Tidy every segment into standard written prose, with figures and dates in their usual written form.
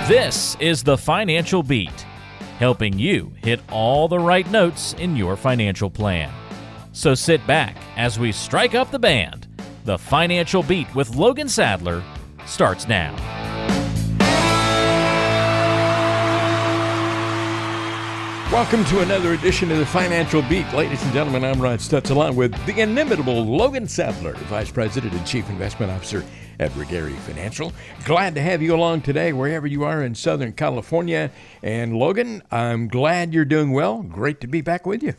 This is the Financial Beat, helping you hit all the right notes in your financial plan. So sit back as we strike up the band. The Financial Beat with Logan Sadler starts now. Welcome to another edition of the Financial Beat. Ladies and gentlemen, I'm Ron Stutz, along with the inimitable Logan Sadler, Vice President and Chief Investment Officer at Regary Financial. Glad to have you along today, wherever you are in Southern California. And Logan, I'm glad you're doing well. Great to be back with you.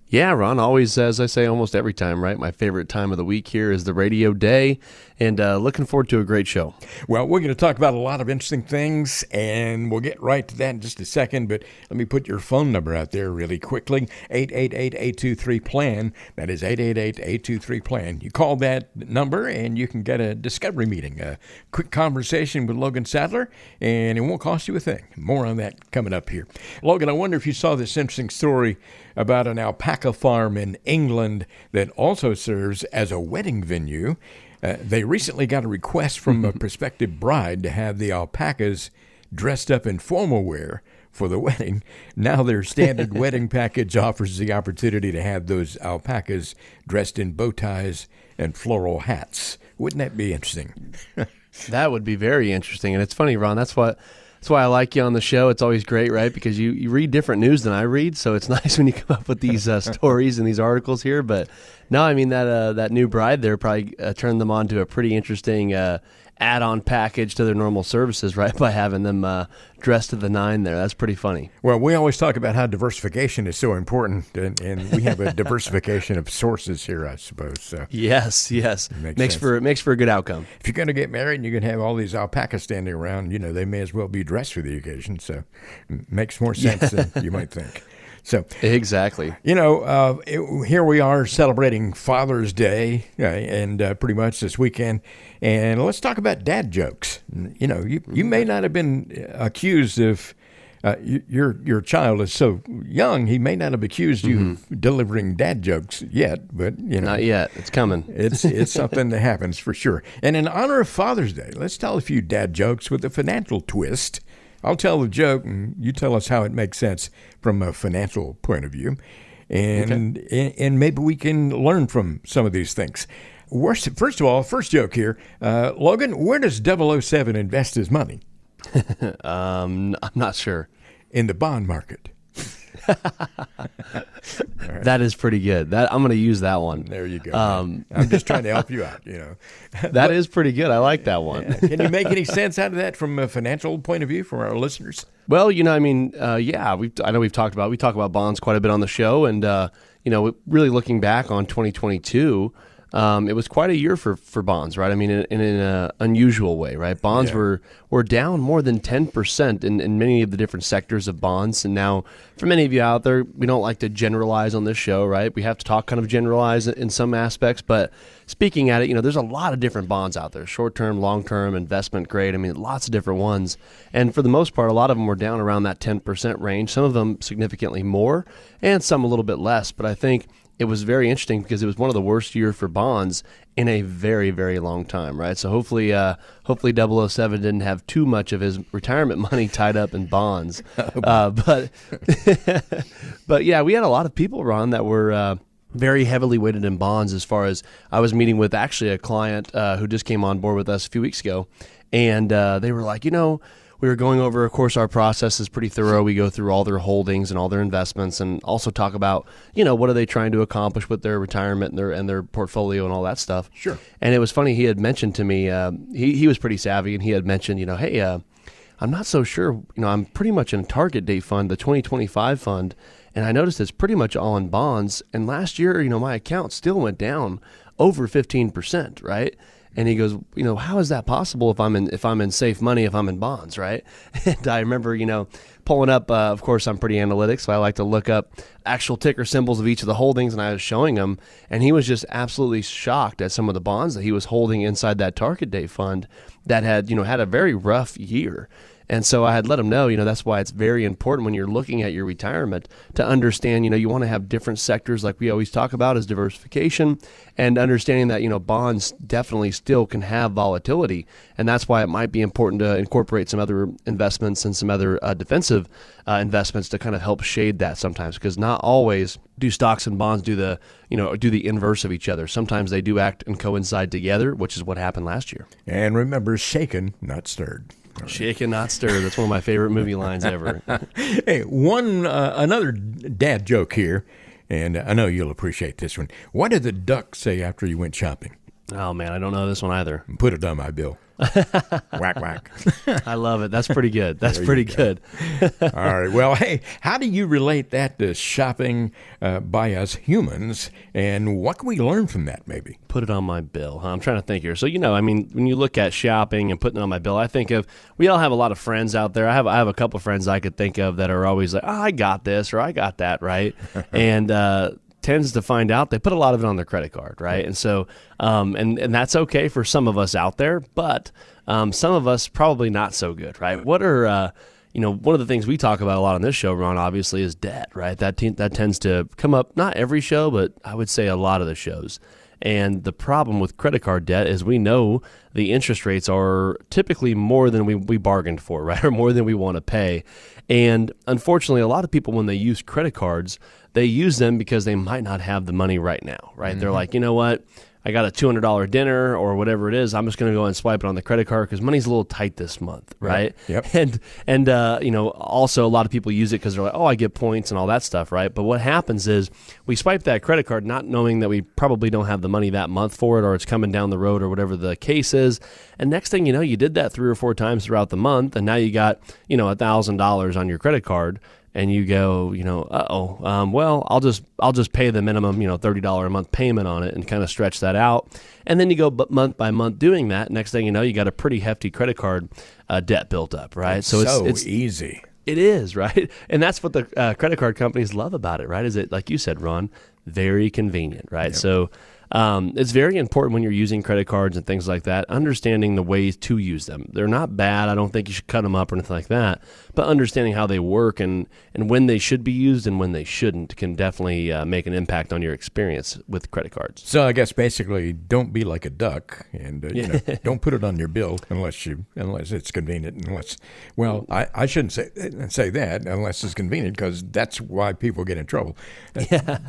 Yeah, Ron, always, as I say almost every time, right? My favorite time of the week here is the radio day, and looking forward to a great show. Well, we're going to talk about a lot of interesting things, and we'll get right to that in just a second, but let me put your phone number out there really quickly, 888-823-PLAN. That is 888-823-PLAN. You call that number, and you can get a discovery meeting, a quick conversation with Logan Sadler, and it won't cost you a thing. More on that coming up here. Logan, I wonder if you saw this interesting story about an alpaca farm in England that also serves as a wedding venue. They recently got a request from a prospective bride to have the alpacas dressed up in formal wear for the wedding. Now their standard wedding package offers the opportunity to have those alpacas dressed in bow ties and floral hats. Wouldn't that be interesting? That would be very interesting. And it's funny, Ron, that's why I like you on the show. It's always great, right? Because you read different news than I read, so it's nice when you come up with these stories and these articles here. But no, I mean, that new bride there probably turned them on to a pretty interesting add-on package to their normal services, right, by having them dressed to the nine there. That's pretty funny. Well, we always talk about how diversification is so important, and we have a diversification of sources here, I suppose. So yes. Makes for a good outcome. If you're going to get married and you're going to have all these alpacas standing around, they may as well be dressed for the occasion. So it makes more sense than you might think. So exactly. Here we are celebrating Father's Day, and pretty much this weekend. And let's talk about dad jokes. You may not have been accused of your child is so young, he may not have accused you of delivering dad jokes yet, but not yet. It's coming. It's something that happens for sure. And in honor of Father's Day, let's tell a few dad jokes with a financial twist. I'll tell the joke, and you tell us how it makes sense from a financial point of view. And maybe we can learn from some of these things. First of all, first joke here. Logan, where does 007 invest his money? I'm not sure. In the bond market. Right. That is pretty good. I'm going to use that one. There you go. I'm just trying to help you out. That is pretty good. I like that one. Yeah. Can you make any sense out of that from a financial point of view for our listeners? Well, I know we've talked about bonds quite a bit on the show, and really looking back on 2022. It was quite a year for bonds, right? I mean, in an unusual way, right? Bonds were down more than 10% in many of the different sectors of bonds. And now, for many of you out there, we don't like to generalize on this show, right? We have to talk kind of generalize in some aspects. But speaking at it, there's a lot of different bonds out there, short-term, long-term, investment grade. I mean, lots of different ones. And for the most part, a lot of them were down around that 10% range. Some of them significantly more and some a little bit less. But I think it was very interesting because it was one of the worst years for bonds in a very, very long time, right? So hopefully 007 didn't have too much of his retirement money tied up in bonds. But yeah, we had a lot of people, Ron, that were very heavily weighted in bonds. As far as I was meeting with actually a client who just came on board with us a few weeks ago, and they were like, we were going over, of course, our process is pretty thorough. We go through all their holdings and all their investments and also talk about, what are they trying to accomplish with their retirement and their portfolio and all that stuff. Sure. And it was funny. He had mentioned to me, he was pretty savvy, and he had mentioned, hey, I'm not so sure. I'm pretty much in a target date fund, the 2025 fund, and I noticed it's pretty much all in bonds. And last year, my account still went down over 15%, right? And he goes, how is that possible if I'm in safe money, if I'm in bonds, right? And I remember, pulling up, of course, I'm pretty analytic, so I like to look up actual ticker symbols of each of the holdings, and I was showing him, and he was just absolutely shocked at some of the bonds that he was holding inside that target date fund that had, had a very rough year. And so I had let him know, that's why it's very important when you're looking at your retirement to understand, you want to have different sectors like we always talk about as diversification, and understanding that, bonds definitely still can have volatility. And that's why it might be important to incorporate some other investments and some other defensive investments to kind of help shade that sometimes, because not always do stocks and bonds do the inverse of each other. Sometimes they do act and coincide together, which is what happened last year. And remember, shaken, not stirred. Shaken, not stirred. That's one of my favorite movie lines ever. Hey, another dad joke here, and I know you'll appreciate this one. What did the duck say after you went shopping? Oh, man, I don't know this one either. Put it on my bill. Whack, whack. I love it. That's pretty good. That's pretty good. All right. Well, hey, how do you relate that to shopping by us humans, and what can we learn from that maybe? Put it on my bill. I'm trying to think here. So, when you look at shopping and putting it on my bill, I think of, we all have a lot of friends out there. I have a couple of friends I could think of that are always like, I got this or I got that, right? And tends to find out they put a lot of it on their credit card, right? And so, and that's okay for some of us out there, but some of us probably not so good, right? What are, one of the things we talk about a lot on this show, Ron, obviously, is debt, right? That tends to come up, not every show, but I would say a lot of the shows. And the problem with credit card debt is we know the interest rates are typically more than we bargained for, right? Or more than we want to pay. And unfortunately, a lot of people, when they use credit cards, they use them because they might not have the money right now, right? Mm-hmm. They're like, you know what? I got a $200 dinner or whatever it is. I'm just going to go and swipe it on the credit card because money's a little tight this month, right? Yep. And also a lot of people use it because they're like, oh, I get points and all that stuff, right? But what happens is we swipe that credit card not knowing that we probably don't have the money that month for it, or it's coming down the road, or whatever the case is. And next thing you know, you did that 3 or 4 times throughout the month, and now you got $1,000 on your credit card. And you go, well, I'll just pay the minimum, $30 a month payment on it and kind of stretch that out. And then you go month by month doing that. Next thing you know, you got a pretty hefty credit card debt built up, right? So it's easy. It is, right? And that's what the credit card companies love about it, right? Is it, like you said, Ron, very convenient, right? Yep. So it's very important when you're using credit cards and things like that, understanding the ways to use them. They're not bad. I don't think you should cut them up or anything like that, but understanding how they work and when they should be used and when they shouldn't can definitely make an impact on your experience with credit cards. So I guess basically don't be like a duck and don't put it on your bill unless it's convenient. I shouldn't say that unless it's convenient, because that's why people get in trouble.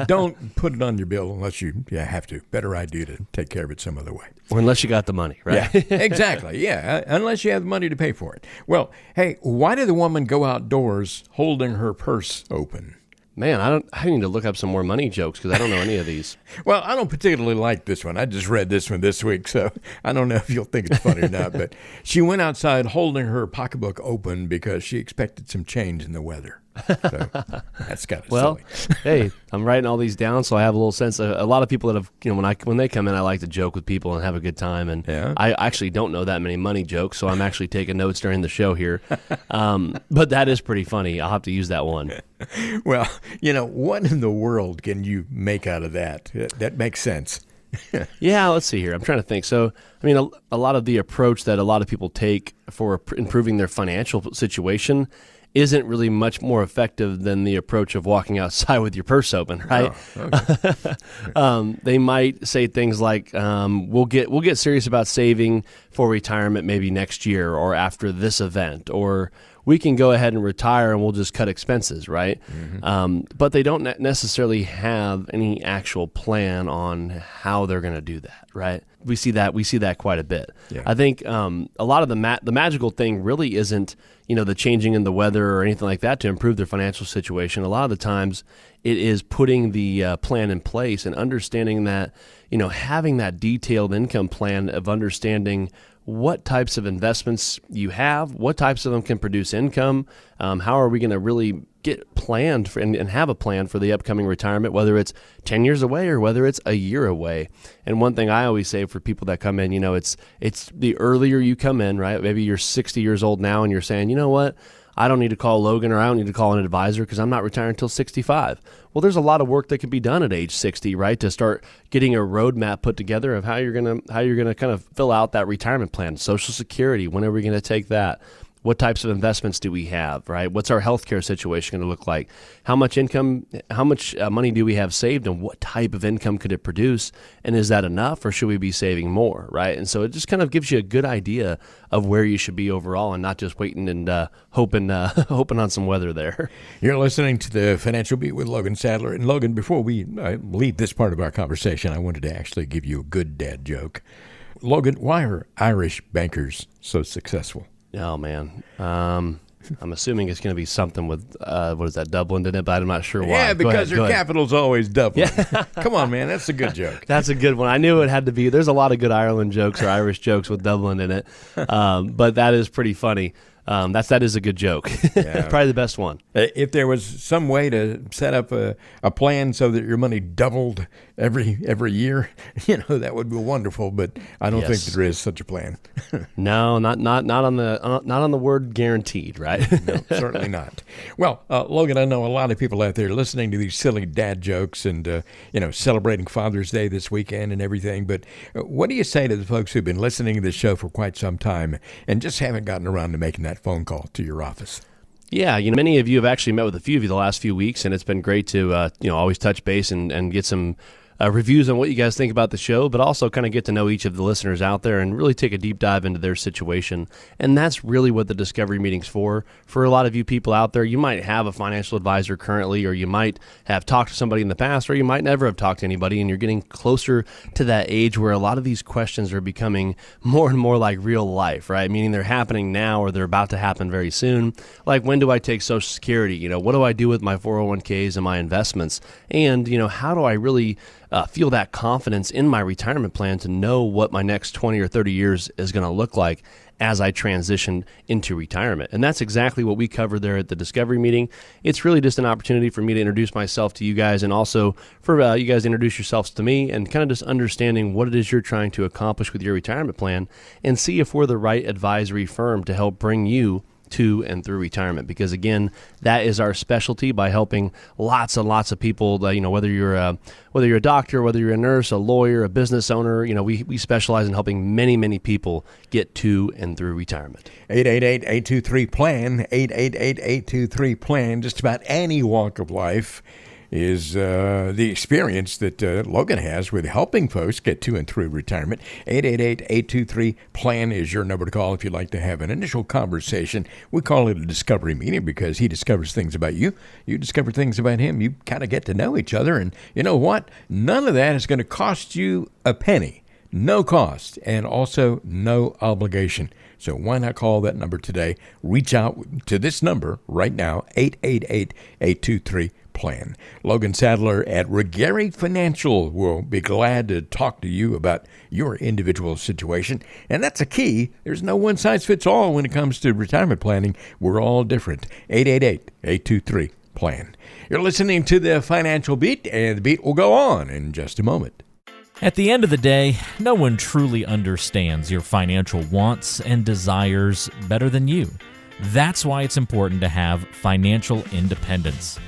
Don't put it on your bill unless you have to. Better idea to take care of it some other way. Or unless you got the money, right? Yeah, exactly. Yeah, unless you have the money to pay for it. Well, hey, why did the woman go outdoors holding her purse open? Man, I need to look up some more money jokes because I don't know any of these. Well, I don't particularly like this one. I just read this one this week, so I don't know if you'll think it's funny or not. But she went outside holding her pocketbook open because she expected some change in the weather. So that's kind of silly. Hey, I'm writing all these down, so I have a little sense. A lot of people that have, when they come in, I like to joke with people and have a good time. And I actually don't know that many money jokes, so I'm actually taking notes during the show here. But that is pretty funny. I'll have to use that one. Well, what in the world can you make out of that? That makes sense. Yeah, let's see here. I'm trying to think. So, a lot of the approach that a lot of people take for improving their financial situation isn't really much more effective than the approach of walking outside with your purse open, right? Oh, okay. They might say things like, "We'll get serious about saving for retirement maybe next year or after this event," or "We can go ahead and retire and we'll just cut expenses," right? Mm-hmm. But they don't necessarily have any actual plan on how they're going to do that, right? We see that quite a bit. Yeah. I think a lot of the magical thing really isn't the changing in the weather or anything like that to improve their financial situation. A lot of the times it is putting the plan in place and understanding that having that detailed income plan of understanding what types of investments you have, what types of them can produce income, how are we going to really get planned for, and have a plan for the upcoming retirement, whether it's 10 years away or whether it's a year away. And one thing I always say for people that come in, it's the earlier you come in, right? Maybe you're 60 years old now and you're saying, you know what? I don't need to call Logan or I don't need to call an advisor because I'm not retiring until 65. Well, there's a lot of work that can be done at age 60, right? To start getting a roadmap put together of how you're gonna kind of fill out that retirement plan. Social Security, when are we going to take that? What types of investments do we have, right? What's our healthcare situation going to look like? How much income, how much money do we have saved, and what type of income could it produce? And is that enough, or should we be saving more, right? And so it just kind of gives you a good idea of where you should be overall, and not just waiting and hoping on some weather there. You're listening to the Financial Beat with Logan Sadler. And Logan, before we leave this part of our conversation, I wanted to actually give you a good dad joke. Logan, why are Irish bankers so successful? Oh, man. I'm assuming it's going to be something with, what is that, Dublin in it, but I'm not sure why. Yeah, because their capital's always Dublin. Yeah. Come on, man. That's a good joke. That's a good one. I knew it had to be. There's a lot of good Ireland jokes or Irish jokes with Dublin in it, but that is pretty funny. That is a good joke. Yeah. Probably the best one. If there was some way to set up a plan so that your money doubled every year, that would be wonderful. But I don't think there is such a plan. No, not on the word guaranteed, right? No, certainly not. Well, Logan, I know a lot of people out there listening to these silly dad jokes and celebrating Father's Day this weekend and everything. But what do you say to the folks who've been listening to this show for quite some time and just haven't gotten around to making that phone call to your office? Yeah, many of you have actually met with a few of you the last few weeks, and it's been great to always touch base and get some reviews on what you guys think about the show, but also kind of get to know each of the listeners out there and really take a deep dive into their situation. And that's really what the Discovery Meeting's for. For a lot of you people out there, you might have a financial advisor currently, or you might have talked to somebody in the past, or you might never have talked to anybody, and you're getting closer to that age where a lot of these questions are becoming more and more like real life, right? Meaning they're happening now or they're about to happen very soon. Like, when do I take Social Security? What do I do with my 401ks and my investments? And, how do I really feel that confidence in my retirement plan to know what my next 20 or 30 years is going to look like as I transition into retirement? And that's exactly what we covered there at the Discovery Meeting. It's really just an opportunity for me to introduce myself to you guys, and also for you guys to introduce yourselves to me, and kind of just understanding what it is you're trying to accomplish with your retirement plan, and see if we're the right advisory firm to help bring you to and through retirement. Because again, that is our specialty, by helping lots and lots of people, whether you're a doctor, whether you're a nurse, a lawyer, a business owner, we specialize in helping many, many people get to and through retirement. 888-823-PLAN, 888-823-PLAN. Just about any walk of life is the experience that Logan has with helping folks get to and through retirement. 888-823-PLAN is your number to call if you'd like to have an initial conversation. We call it a discovery meeting because he discovers things about you. You discover things about him. You kind of get to know each other. And you know what? None of that is going to cost you a penny. No cost, and also no obligation. So why not call that number today? Reach out to this number right now, 888-823-PLAN. Logan Sadler at Regary Financial will be glad to talk to you about your individual situation. And that's a key. There's no one-size-fits-all when it comes to retirement planning. We're all different. 888-823-PLAN. You're listening to the Financial Beat, and the beat will go on in just a moment. At the end of the day, no one truly understands your financial wants and desires better than you. That's why it's important to have financial independence.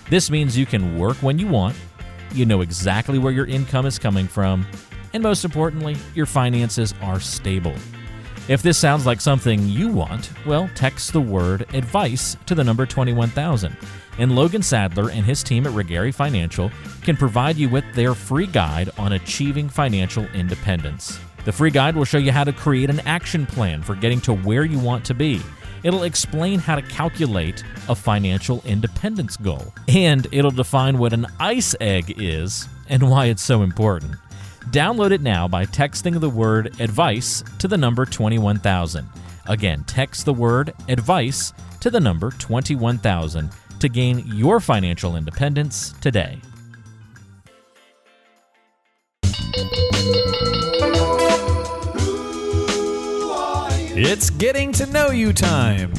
This means you can work when you want, you know exactly where your income is coming from, and most importantly, your finances are stable. If this sounds like something you want, well, text the word ADVICE to the number 21000. And Logan Sadler and his team at Regary Financial can provide you with their free guide on achieving financial independence. The free guide will show you how to create an action plan for getting to where you want to be. It'll explain how to calculate a financial independence goal. And it'll define what an ICE egg is and why it's so important. Download it now by texting the word ADVICE to the number 21000. Again, text the word ADVICE to the number 21000 to gain your financial independence today. It's getting to know you time.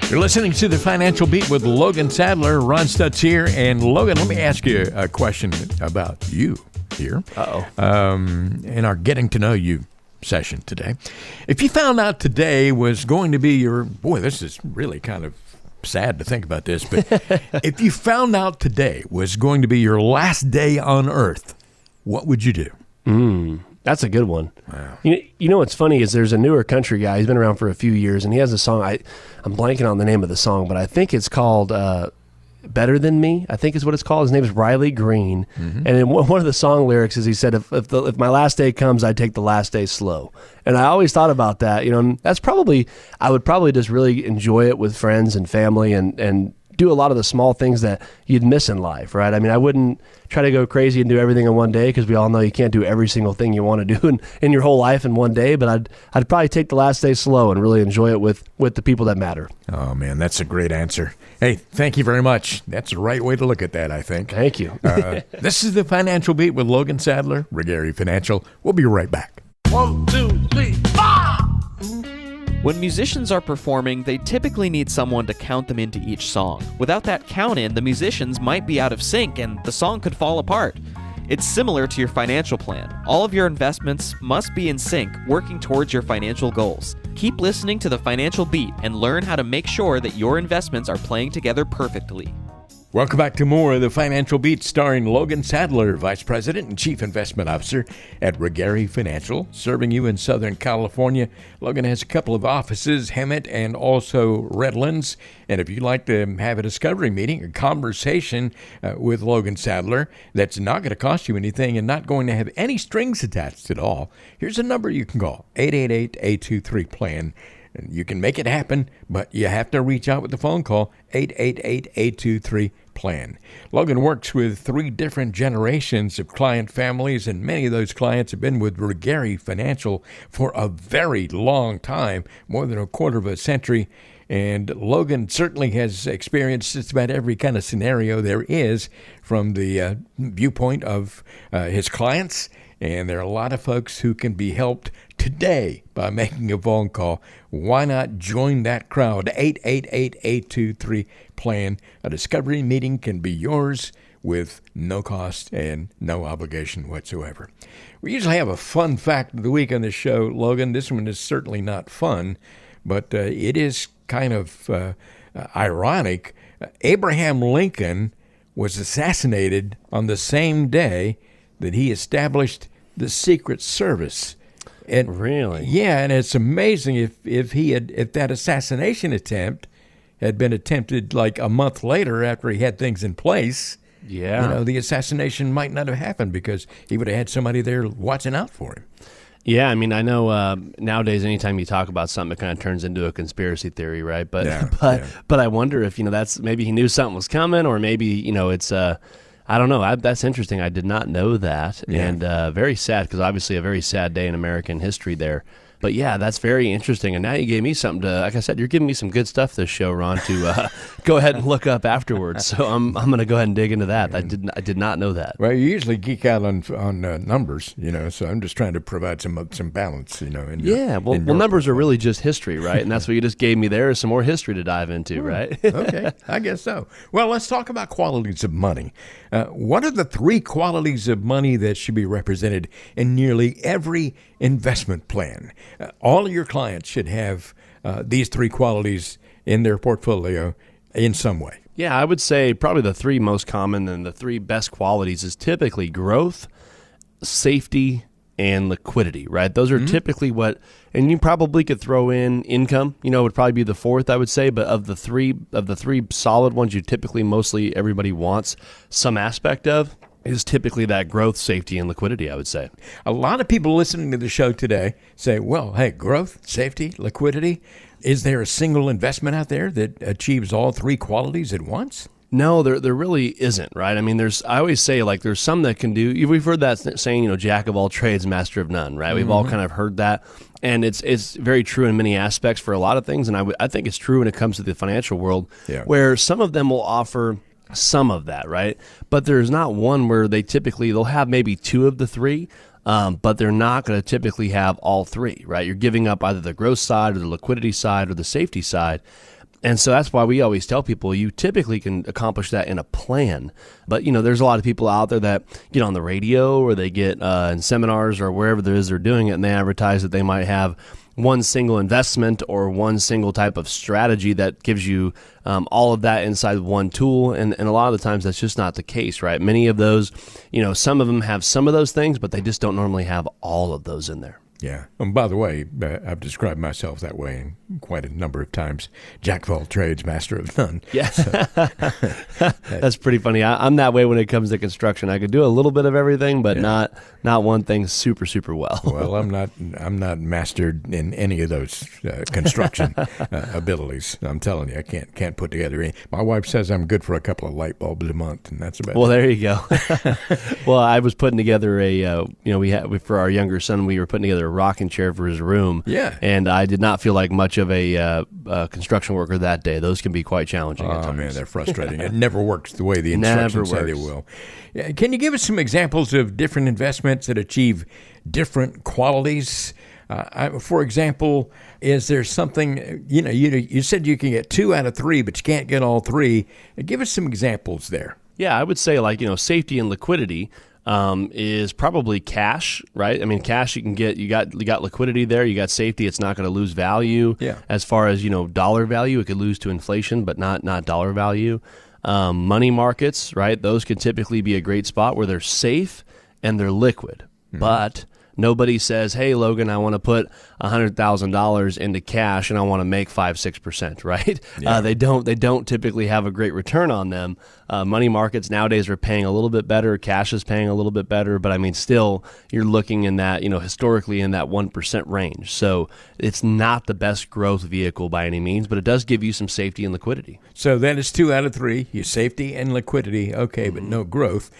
You're listening to the Financial Beat with Logan Sadler. Ron Stutz here. And Logan, let me ask you a question about you here. In our Getting to Know You session today. If you found out today was going to be this is really kind of sad to think about this, but if you found out today was going to be your last day on Earth, what would you do? That's a good one. Wow. You know what's funny is there's a newer country guy. He's been around for a few years, and he has a song. I'm blanking on the name of the song, but I think it's called Better Than Me, I think is what it's called. His name is Riley Green. And in one of the song lyrics is he said, if my last day comes, I'd take the last day slow. And I always thought about that. And that's I would probably just really enjoy it with friends and family and do a lot of the small things that you'd miss in life, right? I mean, I wouldn't try to go crazy and do everything in one day, because we all know you can't do every single thing you want to do in your whole life in one day, but I'd probably take the last day slow and really enjoy it with the people that matter. Oh, man, that's a great answer. Hey, thank you very much. That's the right way to look at that, I think. Thank you. This is the Financial Beat with Logan Sadler, Regary Financial. We'll be right back. 1, 2, 3, 4. When musicians are performing, they typically need someone to count them into each song. Without that count in, the musicians might be out of sync and the song could fall apart. It's similar to your financial plan. All of your investments must be in sync, working towards your financial goals. Keep listening to the Financial Beat and learn how to make sure that your investments are playing together perfectly. Welcome back to more of the Financial Beat, starring Logan Sadler, Vice President and Chief Investment Officer at Regary Financial, serving you in Southern California. Logan has a couple of offices, Hemet and also Redlands. And if you'd like to have a discovery meeting, a conversation with Logan Sadler that's not going to cost you anything and not going to have any strings attached at all, here's a number you can call, 888-823-PLAN. And you can make it happen, but you have to reach out with the phone call, 888-823-PLAN. Logan works with 3 different generations of client families, and many of those clients have been with Regary Financial for a very long time, more than a quarter of a century. And Logan certainly has experienced just about every kind of scenario there is from the viewpoint of his clients. And there are a lot of folks who can be helped today by making a phone call. Why not join that crowd? 888-823-PLAN. A discovery meeting can be yours with no cost and no obligation whatsoever. We usually have a fun fact of the week on this show, Logan. This one is certainly not fun, but it is kind of ironic. Abraham Lincoln was assassinated on the same day that he established the Secret Service. And really? Yeah, and it's amazing if that assassination attempt had been attempted like a month later after he had things in place. Yeah. The assassination might not have happened because he would have had somebody there watching out for him. Yeah, I mean, I know nowadays anytime you talk about something, it kind of turns into a conspiracy theory, right? But but I wonder if that's maybe he knew something was coming, or maybe it's I don't know. That's interesting. I did not know that, and very sad, because obviously a very sad day in American history there. But yeah, that's very interesting. And now you gave me something to, like I said, you're giving me some good stuff this show, Ron, to go ahead and look up afterwards. So I'm going to go ahead and dig into that. I did not know that. Well, you usually geek out on numbers, so I'm just trying to provide some balance, Well, numbers are really just history, right? And that's what you just gave me there, is some more history to dive into, right? Okay, I guess so. Well, let's talk about qualities of money. What are the 3 qualities of money that should be represented in nearly every investment plan? All of your clients should have these 3 qualities in their portfolio in some way. Yeah, I would say probably the 3 most common and the 3 best qualities is typically growth, safety, and liquidity, right? Those are typically and you probably could throw in income, would probably be the 4th, I would say, but of the three solid ones you typically mostly everybody wants some aspect of is typically that growth, safety, and liquidity, I would say. A lot of people listening to the show today say, well, hey, growth, safety, liquidity. Is there a single investment out there that achieves all 3 qualities at once? No, there really isn't, right? I mean, I always say, there's some that can do, we've heard that saying, jack of all trades, master of none, right? We've all kind of heard that. And it's very true in many aspects for a lot of things. And I think it's true when it comes to the financial world, where some of them will offer some of that, right? But there's not one where they'll have maybe 2 of the 3, but they're not going to typically have all 3, right? You're giving up either the growth side or the liquidity side or the safety side. And so that's why we always tell people you typically can accomplish that in a plan. But, there's a lot of people out there that get on the radio or they get in seminars or wherever there is they're doing it, and they advertise that they might have one single investment or one single type of strategy that gives you all of that inside one tool. And a lot of the times that's just not the case, right? Many of those, some of them have some of those things, but they just don't normally have all of those in there. Yeah. And by the way, I've described myself that way quite a number of times. Jack of all trades, master of none. Yeah. So, that's pretty funny. I'm that way when it comes to construction. I could do a little bit of everything, but not one thing super, super well. Well, I'm not mastered in any of those construction abilities. I'm telling you, I can't put together any. My wife says I'm good for a couple of light bulbs a month, and that's about it. Well, there you go. Well, I was putting together for our younger son, we were putting together a rocking chair for his room. Yeah. And I did not feel like much of a construction worker that day. Those can be quite challenging at times. Oh, man, they're frustrating. It never works the way the instructions say they will. Can you give us some examples of different investments that achieve different qualities? For example, is there something, you said you can get 2 out of 3, but you can't get all 3. Give us some examples there. Yeah, I would say safety and liquidity is probably cash, right? I mean, cash you got liquidity there, you got safety. It's not going to lose value. Yeah. As far as dollar value, it could lose to inflation, but not dollar value. Money markets, right? Those can typically be a great spot where they're safe and they're liquid, but nobody says, "Hey, Logan, I want to put $100,000 into cash and I want to make 5-6%." Right? Yeah. They don't typically have a great return on them. Money markets nowadays are paying a little bit better. Cash is paying a little bit better, but I mean, still, you're looking in that historically in that 1% range. So it's not the best growth vehicle by any means, but it does give you some safety and liquidity. So that is 2 out of 3. Your safety and liquidity, okay, but no growth.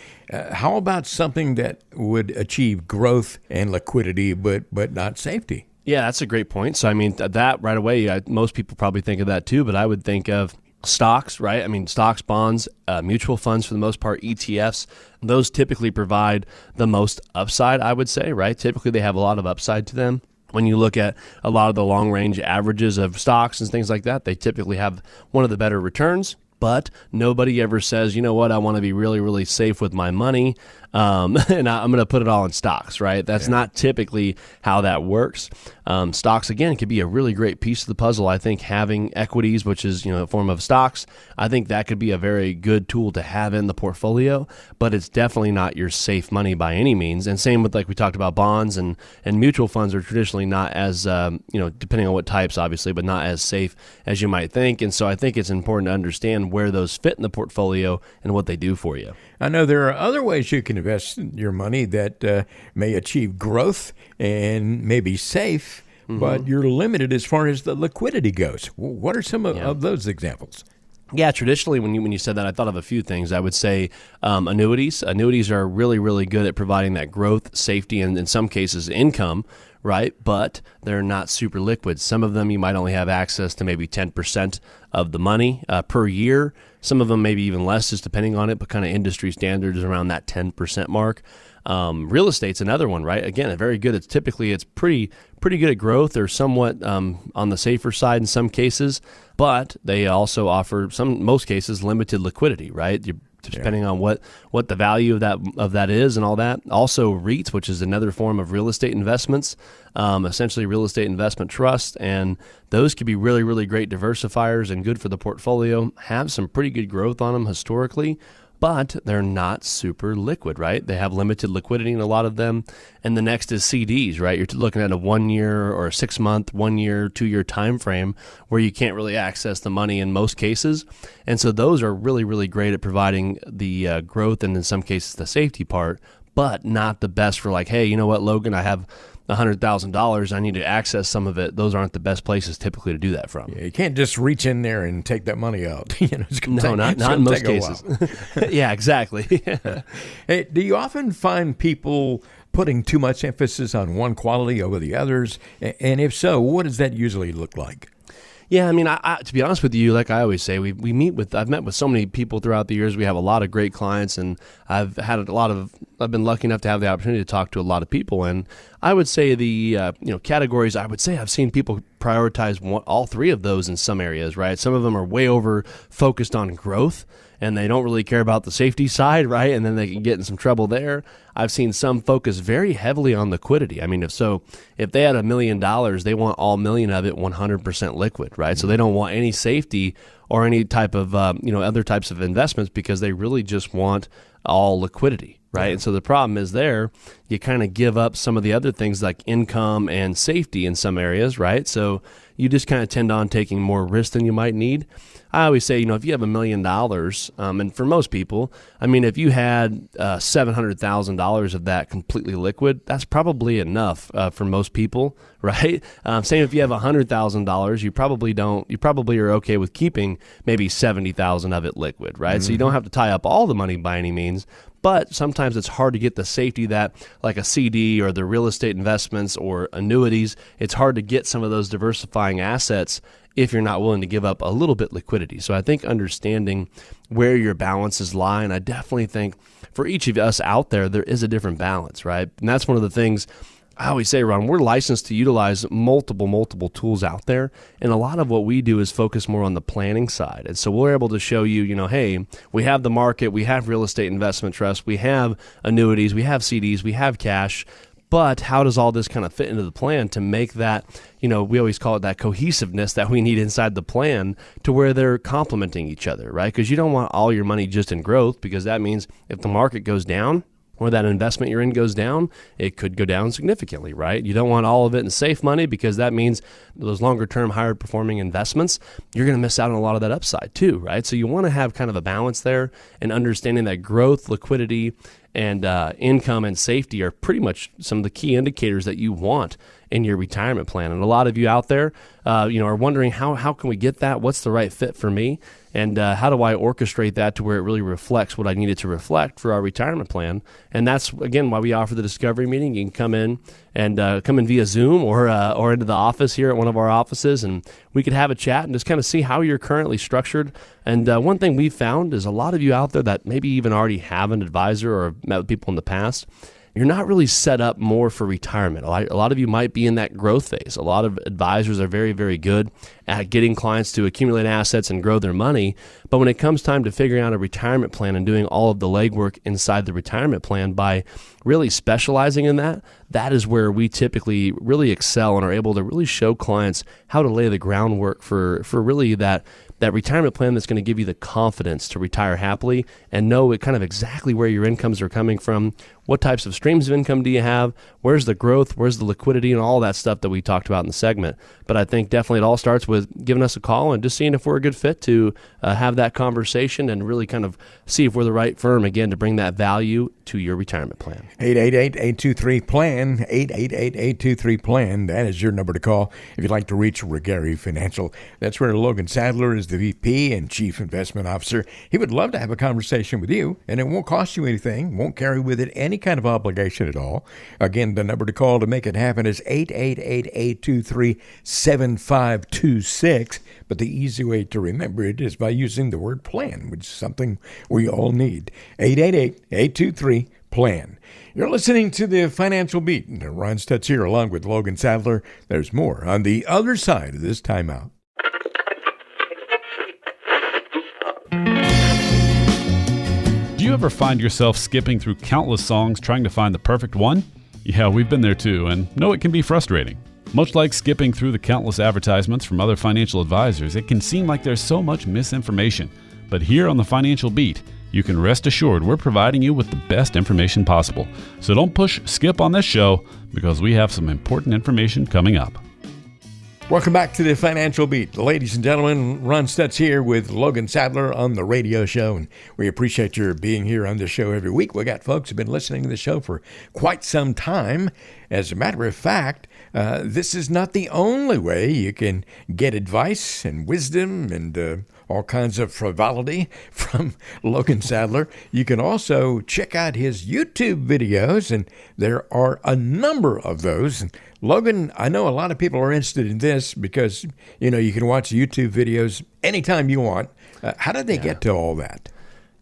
How about something that would achieve growth and liquidity, but not safety? Yeah, that's a great point. So, I mean, that right away, most people probably think of that too, but I would think of stocks, right? I mean, stocks, bonds, mutual funds for the most part, ETFs, those typically provide the most upside, I would say, right? Typically, they have a lot of upside to them. When you look at a lot of the long-range averages of stocks and things like that, they typically have one of the better returns. But nobody ever says, you know what, I want to be really, really safe with my money, and I'm going to put it all in stocks, right? That's not typically how that works. Stocks, again, could be a really great piece of the puzzle. I think having equities, which is a form of stocks, I think that could be a very good tool to have in the portfolio, but it's definitely not your safe money by any means. And same with, like we talked about, bonds and mutual funds are traditionally not as, depending on what types, obviously, but not as safe as you might think. And so I think it's important to understand where those fit in the portfolio and what they do for you. I know there are other ways you can invest your money that may achieve growth and may be safe, but you're limited as far as the liquidity goes. What are some of those examples? Yeah, traditionally, when you said that, I thought of a few things. I would say annuities. Annuities are really, really good at providing that growth, safety, and in some cases income, right? But they're not super liquid. Some of them you might only have access to maybe 10% of the money per year. Some of them maybe even less, just depending on it, but kind of industry standards around that 10% mark. Real estate's another one, right? Again, very good. It's pretty good at growth. They're somewhat on the safer side in some cases, but they also offer most cases limited liquidity, right? Depending on what the value of that is and all that. Also REITs, which is another form of real estate investments, essentially real estate investment trust, and those could be really, really great diversifiers and good for the portfolio. Have some pretty good growth on them historically, but they're not super liquid, right? They have limited liquidity in a lot of them. And the next is CDs, right? You're looking at a 1 year or a 6 month, 1 year, 2 year time frame where you can't really access the money in most cases. And so those are really, really great at providing the growth and in some cases the safety part, but not the best for like, hey, you know what, Logan, I have $100,000. I need to access some of it. Those aren't the best places typically to do that from. Yeah, you can't just reach in there and take that money out. Not in most cases. Yeah, exactly. Hey, do you often find people putting too much emphasis on one quality over the others? And if so, what does that usually look like? Yeah, I mean, I to be honest with you, like I always say, I've met with so many people throughout the years. We have a lot of great clients, and I've been lucky enough to have the opportunity to talk to a lot of people. And I would say the categories, I would say I've seen people prioritize all 3 of those in some areas, right? Some of them are way over focused on growth, and they don't really care about the safety side, right? And then they can get in some trouble there. I've seen some focus very heavily on liquidity. I mean, if they had $1 million, they want all million of it 100% liquid, right? So they don't want any safety or any type of other types of investments because they really just want all liquidity, right? And so the problem is there, you kind of give up some of the other things like income and safety in some areas, right? So you just kind of tend on taking more risk than you might need. I always say, if you have $1 million, and for most people, I mean, if you had $700,000 of that completely liquid, that's probably enough for most people, right? Same if you have $100,000, you probably are okay with keeping maybe $70,000 of it liquid, right? So you don't have to tie up all the money by any means. But sometimes it's hard to get the safety that, like a CD or the real estate investments or annuities, it's hard to get some of those diversifying assets if you're not willing to give up a little bit liquidity. So I think understanding where your balances lie, and I definitely think for each of us out there, there is a different balance, right? And that's one of the things I always say, Ron, we're licensed to utilize multiple tools out there. And a lot of what we do is focus more on the planning side. And so we're able to show you, hey, we have the market, we have real estate investment trusts, we have annuities, we have CDs, we have cash. But how does all this kind of fit into the plan to make that, we always call it that cohesiveness that we need inside the plan to where they're complementing each other, right? Because you don't want all your money just in growth, because that means if the market goes down, or that investment you're in goes down, it could go down significantly, right? You don't want all of it in safe money, because that means those longer-term, higher-performing investments, you're going to miss out on a lot of that upside too, right? So you want to have kind of a balance there, and understanding that growth, liquidity, and income and safety are pretty much some of the key indicators that you want in your retirement plan. And a lot of you out there, are wondering how can we get that? What's the right fit for me? And how do I orchestrate that to where it really reflects what I need it to reflect for our retirement plan? And that's, again, why we offer the discovery meeting. You can come in via Zoom or into the office here at one of our offices, and we could have a chat and just kind of see how you're currently structured. And one thing we've found is a lot of you out there that maybe even already have an advisor or have met with people in the past, you're not really set up more for retirement. A lot of you might be in that growth phase. A lot of advisors are very, very good at getting clients to accumulate assets and grow their money. But when it comes time to figuring out a retirement plan and doing all of the legwork inside the retirement plan by really specializing in that, that is where we typically really excel and are able to really show clients how to lay the groundwork for really that retirement plan that's going to give you the confidence to retire happily and know kind of exactly where your incomes are coming from, what types of streams of income do you have, where's the growth, where's the liquidity, and all that stuff that we talked about in the segment. But I think definitely it all starts with giving us a call and just seeing if we're a good fit to have that conversation and really kind of see if we're the right firm, again, to bring that value to your retirement plan. 888-823-PLAN, 888-823-PLAN. That is your number to call if you'd like to reach Regari Financial. That's where Logan Sadler is the VP and Chief Investment Officer. He would love to have a conversation with you, and it won't cost you anything, won't carry with it any kind of obligation at all. Again, the number to call to make it happen is 888-823-7526. But the easy way to remember it is by using the word plan, which is something we all need. 888-823-PLAN. You're listening to the Financial Beat. Ron Stutz here along with Logan Sadler. There's more on the other side of this timeout. Do you ever find yourself skipping through countless songs trying to find the perfect one? Yeah, we've been there too, and know it can be frustrating. Much like skipping through the countless advertisements from other financial advisors, it can seem like there's so much misinformation. But here on the Financial Beat, you can rest assured we're providing you with the best information possible. So don't push skip on this show, because we have some important information coming up. Welcome back to the Financial Beat. Ladies and gentlemen, Ron Stutz here with Logan Sadler on the radio show, and we appreciate your being here on the show every week. We got folks who've been listening to the show for quite some time. As a matter of fact, this is not the only way you can get advice and wisdom and all kinds of frivolity from Logan Sadler. You can also check out his YouTube videos, and there are a number of those. And Logan, I know a lot of people are interested in this because, you can watch YouTube videos anytime you want. How did they get to all that?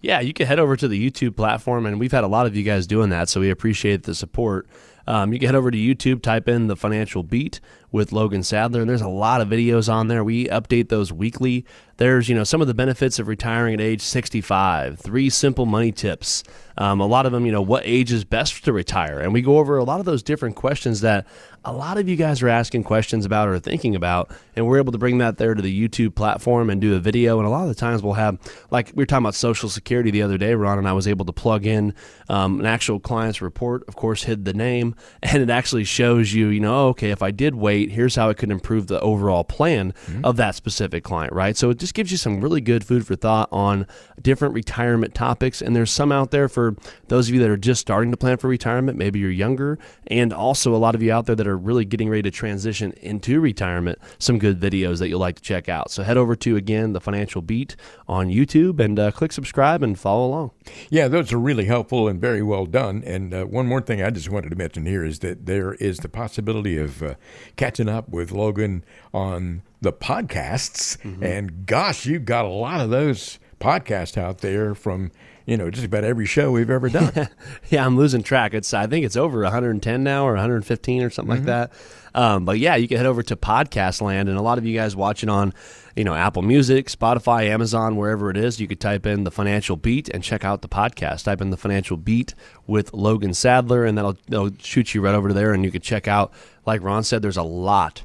Yeah, you can head over to the YouTube platform, and we've had a lot of you guys doing that, so we appreciate the support. You can head over to YouTube, type in The Financial Beat. with Logan Sadler. And there's a lot of videos on there. We update those weekly. There's, some of the benefits of retiring at age 65, 3 simple money tips. A lot of them, what age is best to retire. And we go over a lot of those different questions that a lot of you guys are asking questions about or thinking about, and we're able to bring that there to the YouTube platform and do a video. And a lot of the times we'll have, like we were talking about Social Security the other day, Ron, and I was able to plug in an actual client's report, of course, hid the name, and it actually shows you, okay, if I did wait, here's how it could improve the overall plan of that specific client, right? So it just gives you some really good food for thought on different retirement topics. And there's some out there for those of you that are just starting to plan for retirement, maybe you're younger, and also a lot of you out there that are really getting ready to transition into retirement, some good videos that you'll like to check out. So head over to, again, The Financial Beat on YouTube and click subscribe and follow along. Yeah, those are really helpful and very well done. And one more thing I just wanted to mention here is that there is the possibility of catching up with Logan on the podcasts. And gosh, you've got a lot of those podcasts out there from just about every show we've ever done. Yeah, I'm losing track. I think it's over 110 now or 115 or something like that. But yeah, you can head over to Podcast Land, and a lot of you guys watching on, Apple Music, Spotify, Amazon, wherever it is, you could type in The Financial Beat and check out the podcast. Type in The Financial Beat with Logan Sadler, and that'll shoot you right over to there, and you could check out, like Ron said, there's a lot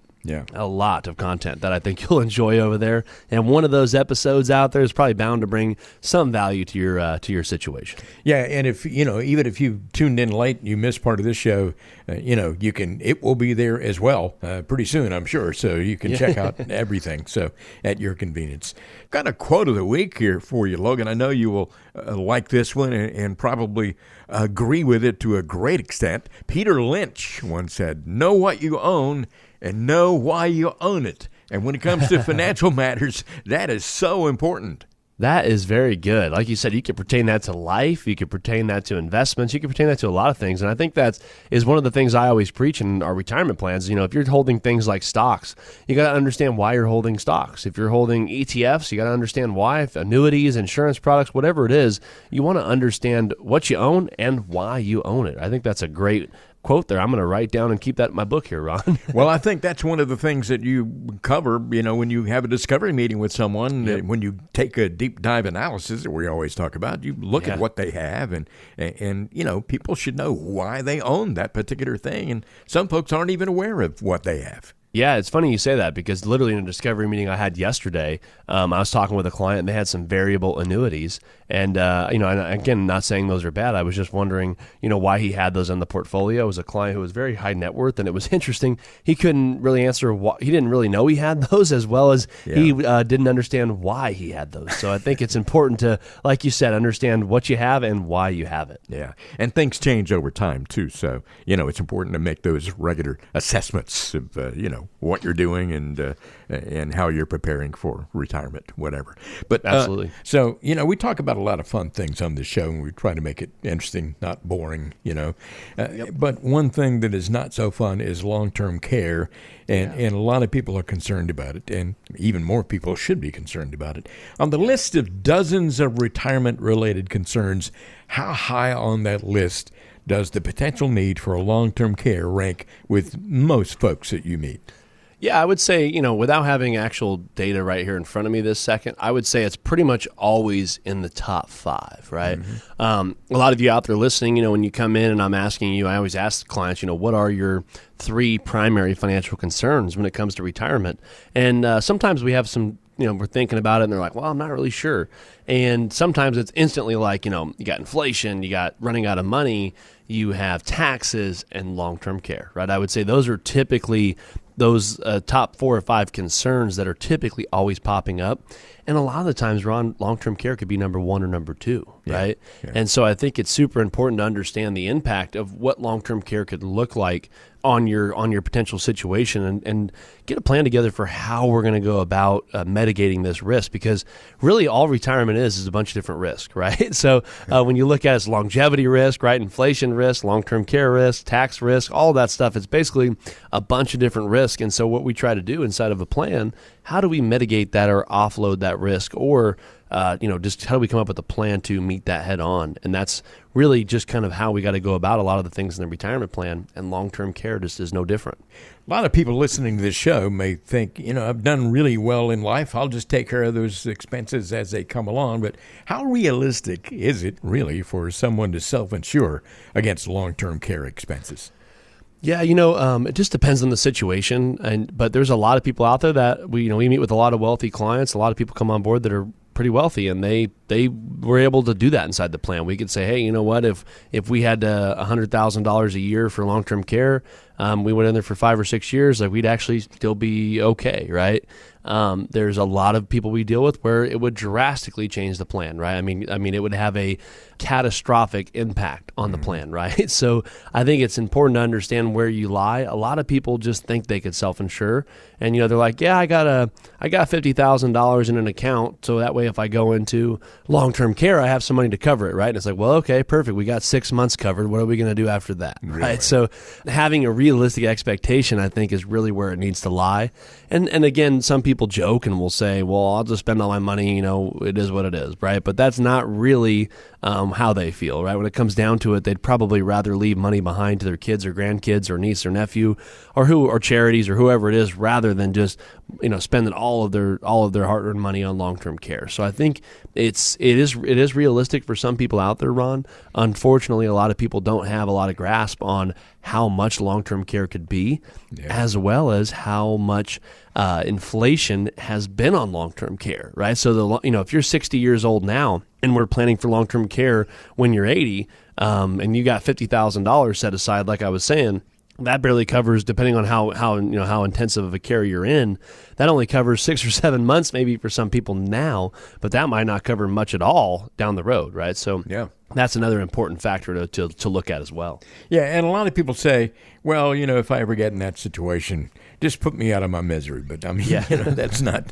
of content that I think you'll enjoy over there. And one of those episodes out there is probably bound to bring some value to your situation. Yeah, and if even if you tuned in late, you missed part of this show, it will be there as well pretty soon, I'm sure. So you can check out everything. So at your convenience. Got a quote of the week here for you, Logan. I know you will like this one and probably agree with it to a great extent. Peter Lynch once said, "Know what you own and know why you own it." And when it comes to financial matters, that is so important. That is very good. Like you said, you could pertain that to life. You could pertain that to investments. You could pertain that to a lot of things. And I think that is one of the things I always preach in our retirement plans. If you're holding things like stocks, you got to understand why you're holding stocks. If you're holding ETFs, you got to understand why. If annuities, insurance products, whatever it is, you want to understand what you own and why you own it. I think that's a great quote there. I'm going to write down and keep that in my book here, Ron. Well, I think that's one of the things that you cover, when you have a discovery meeting with someone, when you take a deep dive analysis that we always talk about, you look at what they have and people should know why they own that particular thing. And some folks aren't even aware of what they have. Yeah, it's funny you say that because literally in a discovery meeting I had yesterday, I was talking with a client and they had some variable annuities. And, and again, not saying those are bad. I was just wondering, why he had those in the portfolio. It was a client who was very high net worth, and it was interesting. He couldn't really answer why. He didn't really know he had those as well as he didn't understand why he had those. So I think it's important to, like you said, understand what you have and why you have it. Yeah, and things change over time, too. So, it's important to make those regular assessments of, what you're doing and how you're preparing for retirement, whatever. But absolutely. So, we talk about a lot of fun things on this show, and we try to make it interesting, not boring, But one thing that is not so fun is long-term care, and a lot of people are concerned about it, and even more people should be concerned about it. On the list of dozens of retirement-related concerns, how high on that list does the potential need for a long-term care rank with most folks that you meet? Yeah, I would say, without having actual data right here in front of me this second, I would say it's pretty much always in the top 5, right? A lot of you out there listening, when you come in and I'm asking you, I always ask clients, what are your 3 primary financial concerns when it comes to retirement? And sometimes we have some, we're thinking about it and they're like, well, I'm not really sure. And sometimes it's instantly like, you got inflation, you got running out of money, you have taxes and long-term care, right? I would say those are typically those top 4 or 5 concerns that are typically always popping up. And a lot of the times, Ron, long-term care could be number 1 or number 2, right? Yeah. And so I think it's super important to understand the impact of what long-term care could look like on your potential situation and get a plan together for how we're going to go about mitigating this risk, because really all retirement is a bunch of different risks, right? So when you look at it, it's longevity risk, right? Inflation risk, long-term care risk, tax risk, all that stuff. It's basically a bunch of different risks. And so what we try to do inside of a plan, how do we mitigate that or offload that risk or just how do we come up with a plan to meet that head on? And that's really just kind of how we got to go about a lot of the things in the retirement plan, and long-term care just is no different. A lot of people listening to this show may think, I've done really well in life. I'll just take care of those expenses as they come along. But how realistic is it really for someone to self-insure against long-term care expenses? Yeah, it just depends on the situation, but there's a lot of people out there that we meet with a lot of wealthy clients. A lot of people come on board that are pretty wealthy, and they were able to do that inside the plan. We could say, hey, you know what? If we had $100,000 a year for long-term care, we went in there for 5 or 6 years, like we'd actually still be okay, right? There's a lot of people we deal with where it would drastically change the plan, right? I mean, it would have a catastrophic impact on the plan, right? So I think it's important to understand where you lie. A lot of people just think they could self-insure, and they're like, yeah, I got $50,000 in an account, so that way if I go into long-term care, I have some money to cover it, right? And it's like, well, okay, perfect. We got 6 months covered. What are we going to do after that, right? So having a realistic expectation, I think, is really where it needs to lie. And again, some people joke and will say, well, I'll just spend all my money, it is what it is, right? But that's not really how they feel, right? When it comes down to it, they'd probably rather leave money behind to their kids or grandkids or niece or nephew or charities or whoever it is, rather than just spending all of their hard-earned money on long-term care. So I think it is realistic for some people out there, Ron. Unfortunately, a lot of people don't have a lot of grasp on how much long-term care could be, as well as how much inflation has been on long-term care, right? So if you're 60 years old now and we're planning for long-term care when you're 80, and you got $50,000 set aside, like I was saying, that barely covers, depending on how intensive of a care you're in, that only covers 6 or 7 months maybe for some people now, but that might not cover much at all down the road, right? So that's another important factor to look at as well. Yeah, and a lot of people say, well, if I ever get in that situation, just put me out of my misery. But I mean, that's not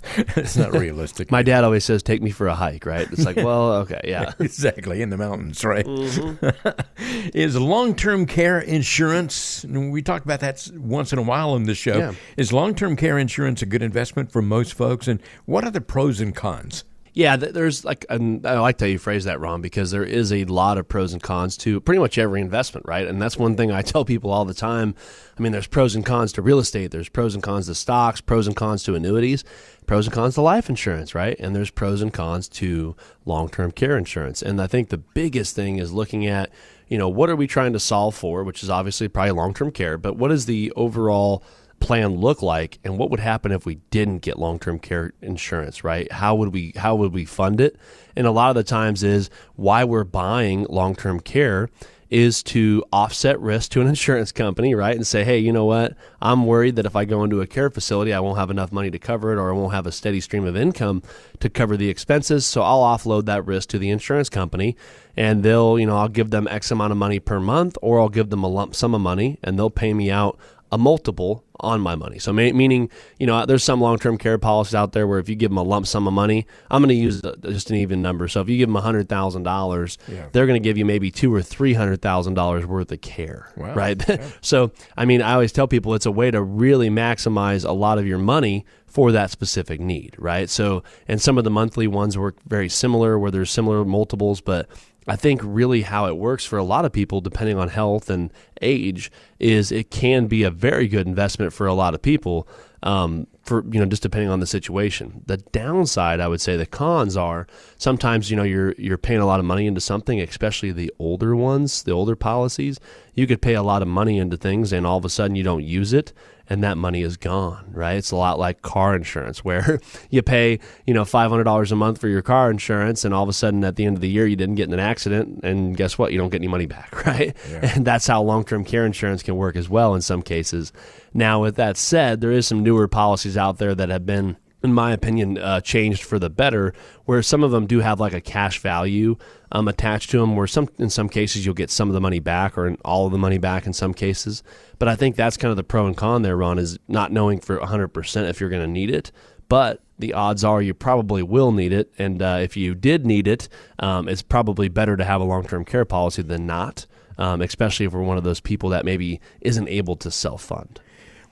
realistic. My dad always says, take me for a hike, right? It's like, well, okay, yeah. Exactly, in the mountains, right? Mm-hmm. Is long-term care insurance, and we talk about that once in a while in this show, is long-term care insurance a good investment for most folks? And what are the pros and cons? Yeah, there's and I like how you phrase that, Ron, because there is a lot of pros and cons to pretty much every investment, right? And that's one thing I tell people all the time. I mean, there's pros and cons to real estate. There's pros and cons to stocks, pros and cons to annuities, pros and cons to life insurance, right? And there's pros and cons to long-term care insurance. And I think the biggest thing is looking at, what are we trying to solve for, which is obviously probably long-term care, but what is the overall plan look like, and what would happen if we didn't get long-term care insurance, right? How would we fund it? And a lot of the times is why we're buying long-term care is to offset risk to an insurance company, right? And say, hey, you know what? I'm worried that if I go into a care facility, I won't have enough money to cover it, or I won't have a steady stream of income to cover the expenses. So I'll offload that risk to the insurance company, and I'll give them X amount of money per month, or I'll give them a lump sum of money, and they'll pay me out a multiple on my money. So meaning, there's some long-term care policies out there where if you give them a lump sum of money, I'm going to use just an even number. So if you give them $100,000, they're going to give you maybe $200,000 or $300,000 worth of care, right? Yeah. So, I always tell people it's a way to really maximize a lot of your money for that specific need, right? So, and some of the monthly ones work very similar, where there's similar multiples, but I think really how it works for a lot of people, depending on health and age, is it can be a very good investment for a lot of people, for just depending on the situation. The downside, I would say, the cons are sometimes you're paying a lot of money into something, especially the older ones, the older policies. You could pay a lot of money into things, and all of a sudden you don't use it, and that money is gone, right? It's a lot like car insurance, where you pay, $500 a month for your car insurance, and all of a sudden at the end of the year you didn't get in an accident, and guess what? You don't get any money back, right? Yeah. And that's how long-term care insurance can work as well in some cases. Now, with that said, there is some newer policies out there that have been, in my opinion, changed for the better, where some of them do have like a cash value attached to them, where in some cases you'll get some of the money back, or all of the money back in some cases. But I think that's kind of the pro and con there, Ron, is not knowing for 100% if you're going to need it. But the odds are you probably will need it. And if you did need it, it's probably better to have a long-term care policy than not, especially if we're one of those people that maybe isn't able to self-fund.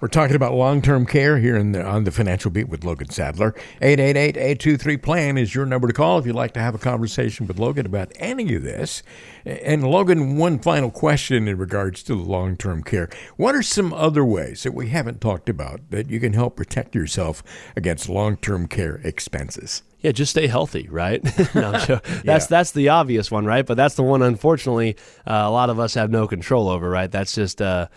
We're talking about long-term care here on the Financial Beat with Logan Sadler. 888-823-PLAN is your number to call if you'd like to have a conversation with Logan about any of this. And Logan, one final question in regards to the long-term care. What are some other ways that we haven't talked about that you can help protect yourself against long-term care expenses? Yeah, just stay healthy, right? No, sure. That's the obvious one, right? But that's the one, unfortunately, a lot of us have no control over, right? That's just how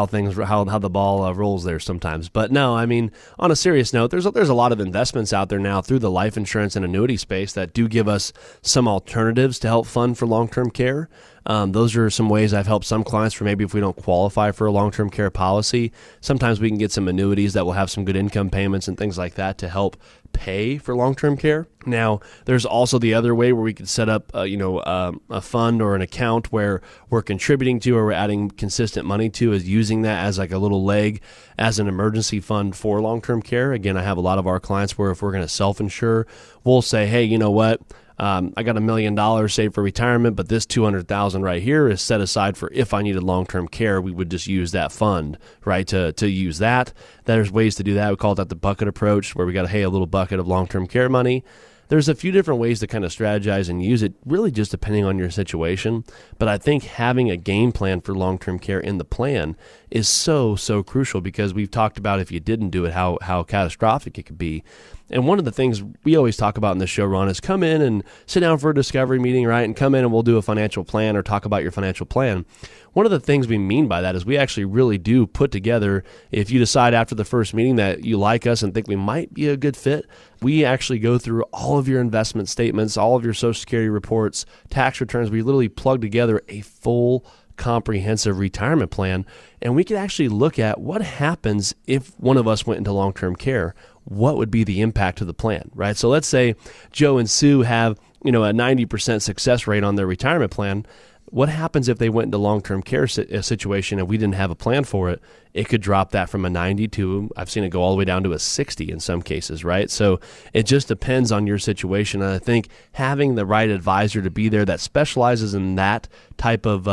the ball rolls there sometimes. But no, I mean, on a serious note, there's a lot of investments out there now through the life insurance and annuity space that do give us some alternatives to help fund for long-term care. Those are some ways I've helped some clients for maybe if we don't qualify for a long-term care policy. Sometimes we can get some annuities that will have some good income payments and things like that to help pay for long-term care. Now, there's also the other way where we could set up, a fund or an account where we're contributing to or we're adding consistent money to, is using that as like a little leg as an emergency fund for long-term care. Again, I have a lot of our clients where if we're going to self-insure, we'll say, hey, you know what? I got $1 million saved for retirement, but this $200,000 right here is set aside for if I needed long-term care. We would just use that fund, right, to use that. There's ways to do that. We call that the bucket approach, where we got a little bucket of long-term care money. There's a few different ways to kind of strategize and use it, really just depending on your situation. But I think having a game plan for long-term care in the plan is so crucial, because we've talked about if you didn't do it, how catastrophic it could be. And one of the things we always talk about in this show, Ron, is come in and sit down for a discovery meeting, right? And come in and we'll do a financial plan or talk about your financial plan. One of the things we mean by that is we actually really do put together, if you decide after the first meeting that you like us and think we might be a good fit, we actually go through all of your investment statements, all of your Social Security reports, tax returns. We literally plug together a full comprehensive retirement plan, and we could actually look at what happens if one of us went into long-term care. What would be the impact to the plan, right? So let's say Joe and Sue have, a 90% success rate on their retirement plan. What happens if they went into long-term care situation and we didn't have a plan for it? It could drop that from a 90 to, I've seen it go all the way down to a 60 in some cases, right? So it just depends on your situation. And I think having the right advisor to be there that specializes in that type of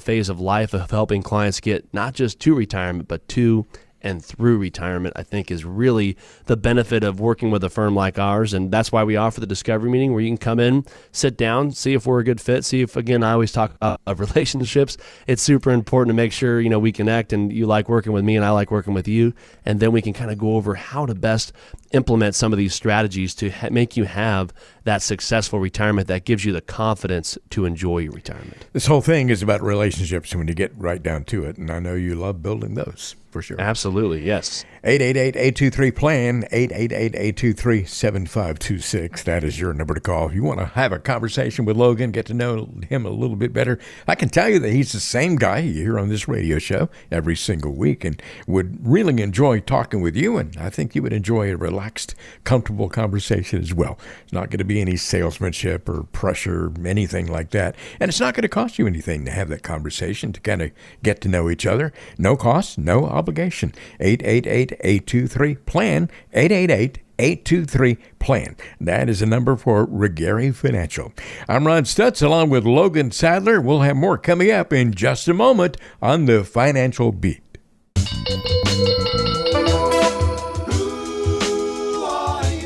phase of life of helping clients get not just to retirement, but to and through retirement, I think is really the benefit of working with a firm like ours. And that's why we offer the discovery meeting, where you can come in, sit down, see if we're a good fit, see if, again, I always talk of relationships. It's super important to make sure, we connect and you like working with me and I like working with you. And then we can kind of go over how to best implement some of these strategies to make you have that successful retirement that gives you the confidence to enjoy your retirement. This whole thing is about relationships when you get right down to it, and I know you love building those, for sure. Absolutely, yes. 888-823-PLAN, 888-823-7526. That is your number to call. If you want to have a conversation with Logan, get to know him a little bit better, I can tell you that he's the same guy you hear on this radio show every single week, and would really enjoy talking with you, and I think you would enjoy a relaxed, comfortable conversation as well. It's not going to be any salesmanship or pressure, anything like that, and it's not going to cost you anything to have that conversation, to kind of get to know each other. No cost, no obligation. 888-823-PLAN, 888-823-PLAN. That is a number for Regari Financial. I'm Ron Stutz along with Logan Sadler. We'll have more coming up in just a moment on the Financial Beat.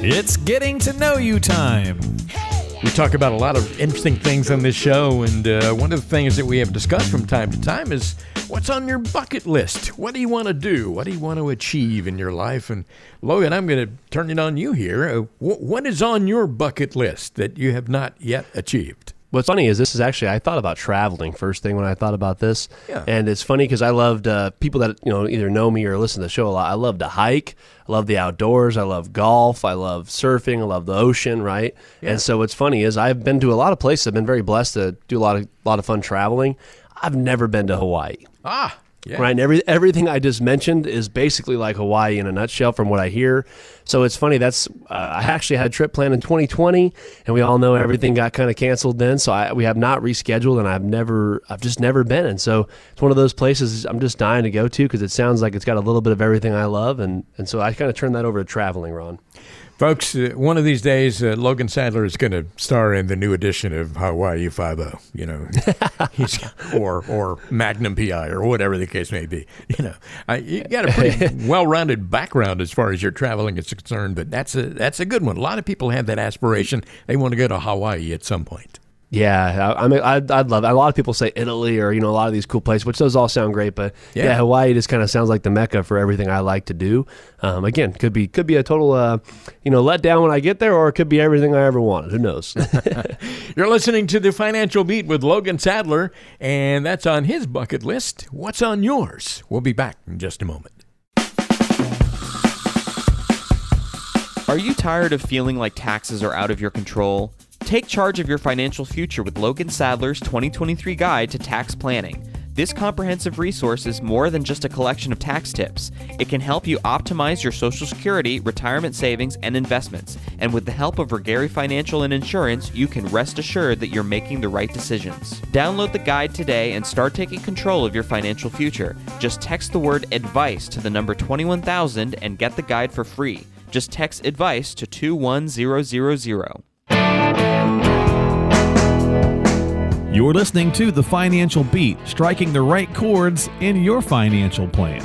It's getting to know you time. We talk about a lot of interesting things on this show, and one of the things that we have discussed from time to time is what's on your bucket list. What do you want to do? What do you want to achieve in your life? And Logan, I'm going to turn it on you here. What is on your bucket list that you have not yet achieved? What's funny is this is actually, I thought about traveling first thing when I thought about this. Yeah. And it's funny because I loved people that, either know me or listen to the show a lot. I love to hike. I love the outdoors. I love golf. I love surfing. I love the ocean, right? Yeah. And so what's funny is I've been to a lot of places. I've been very blessed to do a lot of fun traveling. I've never been to Hawaii. Yeah. Right, and everything I just mentioned is basically like Hawaii in a nutshell from what I hear. So it's funny, that's I actually had a trip planned in 2020, and we all know everything got kind of canceled then. So we have not rescheduled, and I've just never been. And so it's one of those places I'm just dying to go to because it sounds like it's got a little bit of everything I love, and so I kind of turn that over to traveling, Ron. Folks, one of these days, Logan Sadler is going to star in the new edition of Hawaii Five-0, he's, or Magnum PI, or whatever the case may be. You got a pretty well-rounded background as far as your traveling is concerned, but that's a good one. A lot of people have that aspiration. They want to go to Hawaii at some point. Yeah, I'd love it. A lot of people say Italy or, a lot of these cool places, which those all sound great. But yeah, Hawaii just kind of sounds like the mecca for everything I like to do. Again, could be a total, letdown when I get there, or it could be everything I ever wanted. Who knows? You're listening to The Financial Beat with Logan Sadler, and that's on his bucket list. What's on yours? We'll be back in just a moment. Are you tired of feeling like taxes are out of your control? Take charge of your financial future with Logan Sadler's 2023 Guide to Tax Planning. This comprehensive resource is more than just a collection of tax tips. It can help you optimize your Social Security, retirement savings, and investments. And with the help of Regari Financial and Insurance, you can rest assured that you're making the right decisions. Download the guide today and start taking control of your financial future. Just text the word ADVICE to the number 21000 and get the guide for free. Just text ADVICE to 21000. You're listening to The Financial Beat, striking the right chords in your financial plan.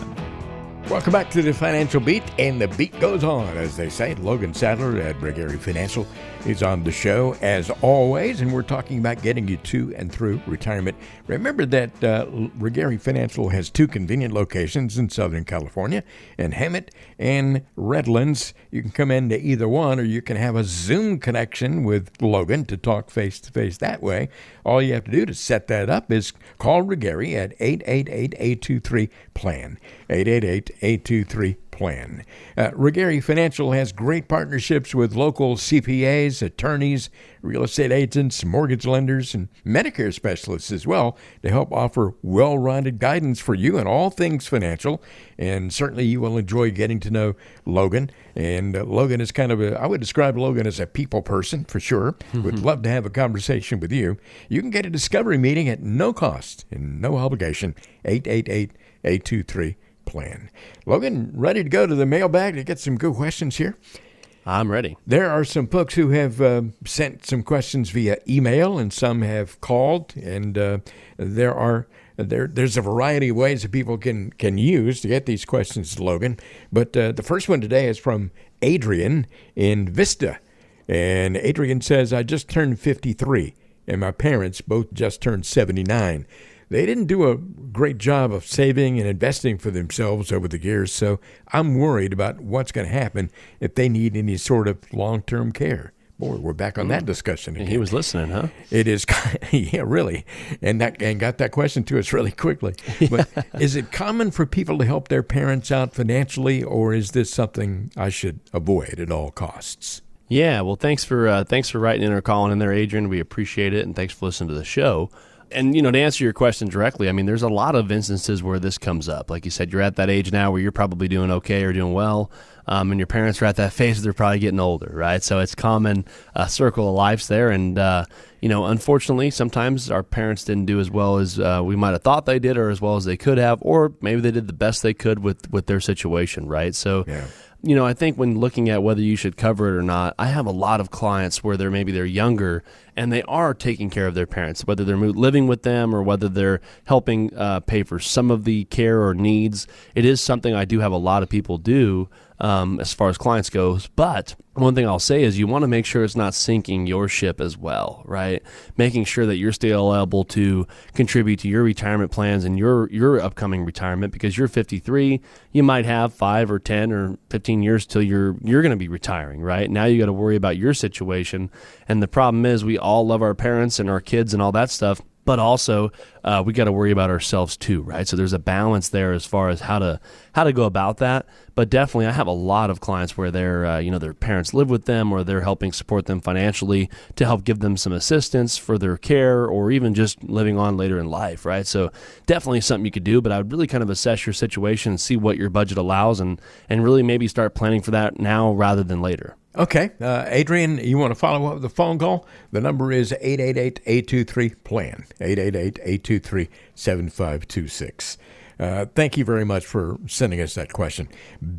Welcome back to The Financial Beat, and the beat goes on, as they say. Logan Sadler at Regari Financial is on the show, as always, and we're talking about getting you to and through retirement. Remember that Regari Financial has two convenient locations in Southern California, in Hemet and Redlands. You can come into either one, or you can have a Zoom connection with Logan to talk face-to-face that way. All you have to do to set that up is call Regari at 888-823-PLAN, 888-823-PLAN. Regari Financial has great partnerships with local CPAs, attorneys, real estate agents, mortgage lenders, and Medicare specialists as well to help offer well-rounded guidance for you in all things financial. And certainly you will enjoy getting to know Logan. And Logan is I would describe Logan as a people person for sure. Would love to have a conversation with you. You can get a discovery meeting at no cost and no obligation, 888-823-PLAN. Logan, ready to go to the mailbag to get some good questions here? I'm ready. There are some folks who have sent some questions via email, and some have called, and there's a variety of ways that people can use to get these questions to Logan. But the first one today is from Adrian in Vista, and Adrian says, I just turned 53, and my parents both just turned 79. They didn't do a great job of saving and investing for themselves over the years, so I'm worried about what's going to happen if they need any sort of long-term care. Boy, we're back on that discussion again. He was listening, huh? It is, yeah, really, and got that question to us really quickly. But is it common for people to help their parents out financially, or is this something I should avoid at all costs? Yeah, well, thanks for writing in or calling in there, Adrian. We appreciate it, and thanks for listening to the show. And, to answer your question directly, I mean, there's a lot of instances where this comes up. Like you said, you're at that age now where you're probably doing okay or doing well, and your parents are at that phase they're probably getting older, right? So it's common circle of lives there. And, unfortunately, sometimes our parents didn't do as well as we might have thought they did or as well as they could have, or maybe they did the best they could with their situation, right? So, yeah. I think when looking at whether you should cover it or not, I have a lot of clients where they're younger and they are taking care of their parents, whether they're living with them or whether they're helping pay for some of the care or needs. It is something I do have a lot of people do as far as clients goes. But one thing I'll say is you want to make sure it's not sinking your ship as well, right? Making sure that you're still able to contribute to your retirement plans and your upcoming retirement, because you're 53, you might have 5 or 10 or 15 years till you're going to be retiring, right? Now you got to worry about your situation. And the problem is we all love our parents and our kids and all that stuff, but also we got to worry about ourselves too, right? So there's a balance there as far as how to go about that. But definitely, I have a lot of clients where their parents live with them, or they're helping support them financially to help give them some assistance for their care, or even just living on later in life, right? So definitely something you could do, but I would really kind of assess your situation and see what your budget allows, and really maybe start planning for that now rather than later. Okay. Adrian, you want to follow up with a phone call? The number is 888-823-PLAN, 888-823-7526. Thank you very much for sending us that question.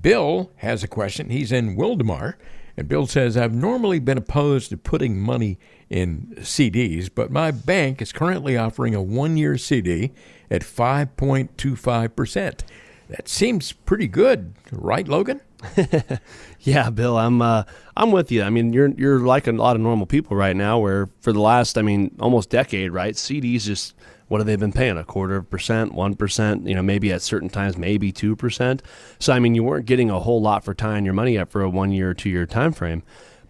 Bill has a question. He's in Wildemar, And Bill says, I've normally been opposed to putting money in CDs, but my bank is currently offering a 1-year CD at 5.25%. That seems pretty good, right, Logan? Yeah, Bill, I'm with you. I mean, you're like a lot of normal people right now, where for the last, almost decade, right? CDs just, what have they been paying? 0.25%, 1%, maybe at certain times, maybe 2%. So, you weren't getting a whole lot for tying your money up for a 1-year or 2-year time frame.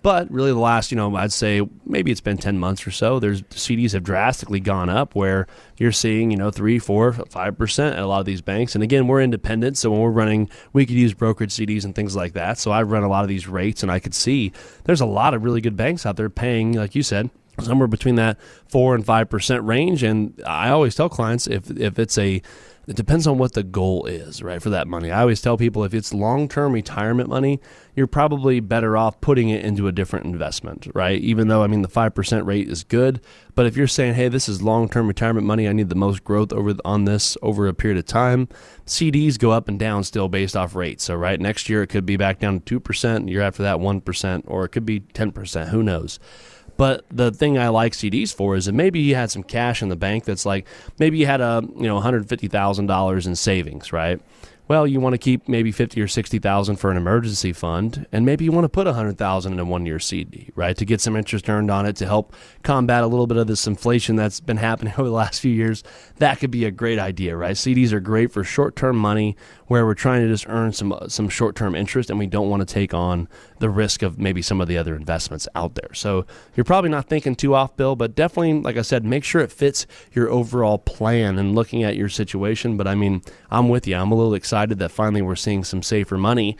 But really the last, I'd say maybe it's been 10 months or so, CDs have drastically gone up where you're seeing, 3, 4, 5% at a lot of these banks. And again, we're independent. So when we're running, we could use brokerage CDs and things like that. So I run a lot of these rates, and I could see there's a lot of really good banks out there paying, like you said, somewhere between that 4 and 5% range. And I always tell clients if it depends on what the goal is, right, for that money. I always tell people if it's long-term retirement money, you're probably better off putting it into a different investment, right? Even though, the 5% rate is good. But if you're saying, hey, this is long-term retirement money, I need the most growth on this over a period of time, CDs go up and down still based off rates. So, right, next year it could be back down to 2%, year after that 1%, or it could be 10%, who knows? But the thing I like CDs for is that maybe you had some cash in the bank that's like, maybe you had $150,000 in savings, right? Well, you want to keep maybe $50,000 or $60,000 for an emergency fund, and maybe you want to put $100,000 in a 1-year CD, right, to get some interest earned on it to help combat a little bit of this inflation that's been happening over the last few years. That could be a great idea, right? CDs are great for short-term money where we're trying to just earn some short-term interest, and we don't want to take on the risk of maybe some of the other investments out there. So you're probably not thinking too off, Bill, but definitely, like I said, make sure it fits your overall plan and looking at your situation. But I'm with you. I'm a little excited that finally we're seeing some safer money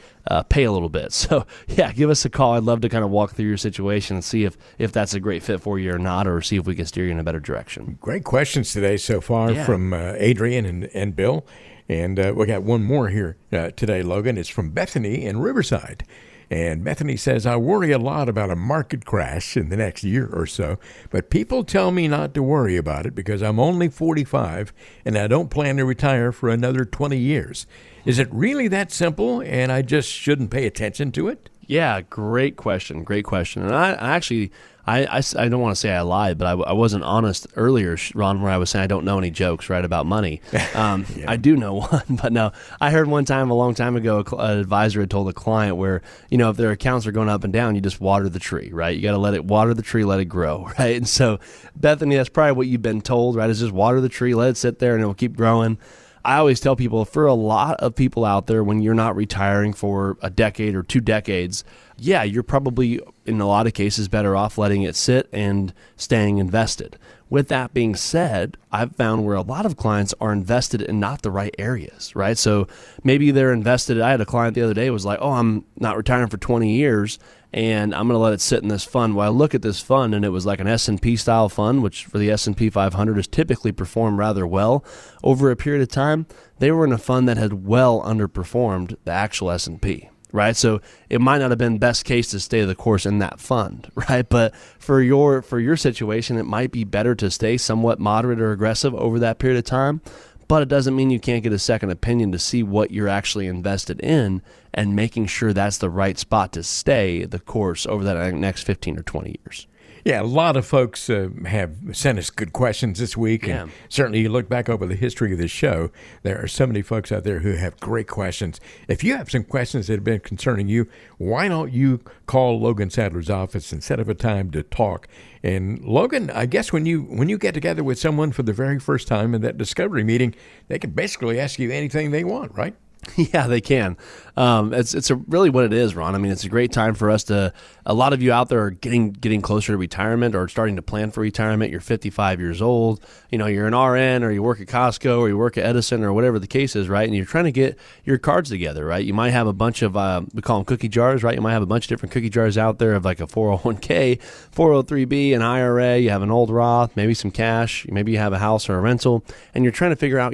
pay a little bit. So yeah, give us a call. I'd love to kind of walk through your situation and see if that's a great fit for you or not, or see if we can steer you in a better direction. Great questions today so far from Adrian and Bill. And we got one more here today, Logan. It's from Bethany in Riverside. And Bethany says, I worry a lot about a market crash in the next year or so, but people tell me not to worry about it because I'm only 45 and I don't plan to retire for another 20 years. Is it really that simple and I just shouldn't pay attention to it? Yeah, great question. Great question. And I actually don't want to say I lied, but I wasn't honest earlier, Ron, where I was saying I don't know any jokes, right, about money. I do know one, but no. I heard one time, a long time ago, an advisor had told a client where, if their accounts are going up and down, you just water the tree, right? You got to let it water the tree, let it grow, right? And so, Bethany, that's probably what you've been told, right, is just water the tree, let it sit there, and it will keep growing. I always tell people, for a lot of people out there, when you're not retiring for a decade or 2 decades, yeah, you're probably, in a lot of cases, better off letting it sit and staying invested. With that being said, I've found where a lot of clients are invested in not the right areas, right? So maybe they're invested. I had a client the other day who was like, oh, I'm not retiring for 20 years, and I'm going to let it sit in this fund. Well, I look at this fund, and it was like an S&P style fund, which for the S&P 500 has typically performed rather well over a period of time. They were in a fund that had well underperformed the actual S&P. Right, so it might not have been best case to stay the course in that fund, right? But for your situation, it might be better to stay somewhat moderate or aggressive over that period of time. But it doesn't mean you can't get a second opinion to see what you're actually invested in and making sure that's the right spot to stay the course over that next 15 or 20 years. Yeah, a lot of folks have sent us good questions this week. Yeah. And certainly you look back over the history of this show, there are so many folks out there who have great questions. If you have some questions that have been concerning you, why don't you call Logan Sadler's office and set up a time to talk? And Logan, I guess when you get together with someone for the very first time in that discovery meeting, they can basically ask you anything they want, right? Yeah, they can. It's really what it is, Ron. It's a great time for us to. A lot of you out there are getting closer to retirement or starting to plan for retirement. You're 55 years old. You're an RN or you work at Costco or you work at Edison or whatever the case is, right? And you're trying to get your cards together, right? You might have a bunch of we call them cookie jars, right? You might have a bunch of different cookie jars out there of like a 401k, 403b, an IRA. You have an old Roth, maybe some cash. Maybe you have a house or a rental, and you're trying to figure out,